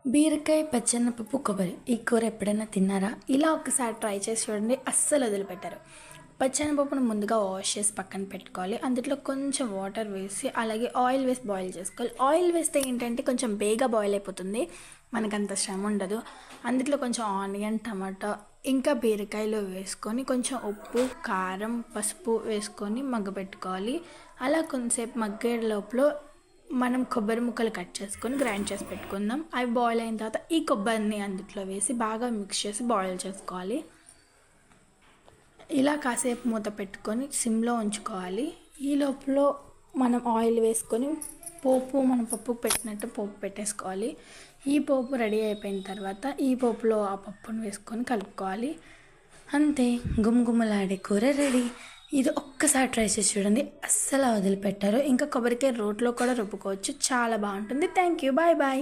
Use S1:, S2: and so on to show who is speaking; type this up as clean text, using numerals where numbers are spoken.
S1: బీరకాయ, పచ్చెనపప్పు, కొబ్బరి ఈ కూర ఎప్పుడైనా తిన్నారా? ఇలా ఒకసారి ట్రై చేసి చూడండి, అస్సలు వదిలిపెట్టారు. పచ్చెనపప్పును ముందుగా వాష్ చేసి పక్కన పెట్టుకోవాలి. అందులో కొంచెం వాటర్ వేసి అలాగే ఆయిల్ వేసి బాయిల్ చేసుకోవాలి. ఆయిల్ వేస్తే ఏంటంటే కొంచెం బేగా బాయిల్ అయిపోతుంది, మనకంత శ్రమ ఉండదు. అందులో కొంచెం ఆనియన్, టమాటా ఇంకా బీరకాయలు వేసుకొని కొంచెం ఉప్పు, కారం, పసుపు వేసుకొని మగ్గబెట్టుకోవాలి. అలా కొంతసేపు మగ్గే లోపల మనం కొబ్బరి ముక్కలు కట్ చేసుకొని గ్రైండ్ చేసి పెట్టుకుందాం. అవి బాయిల్ అయిన తర్వాత ఈ కొబ్బరిని అందులో వేసి బాగా మిక్స్ చేసి బాయిల్ చేసుకోవాలి. ఇలా కాసేపు మూత పెట్టుకొని సిమ్లో ఉంచుకోవాలి. ఈ లోపల మనం ఆయిల్ వేసుకొని మనం పప్పుకు పెట్టినట్టు పోపు పెట్టేసుకోవాలి. ఈ పోపు రెడీ అయిపోయిన తర్వాత ఈ పోపులో ఆ పప్పును వేసుకొని కలుపుకోవాలి. అంతే, గుమగుమలాడే కూర రెడీ. ఇది ఒక్కసారి ట్రై చేసి చూడండి, అస్సలు వదిలిపెట్టారు. ఇంకా కొబ్బరికాయ రోట్లో కూడా రుబ్బుకోవచ్చు, చాలా బాగుంటుంది. Thank you, bye bye.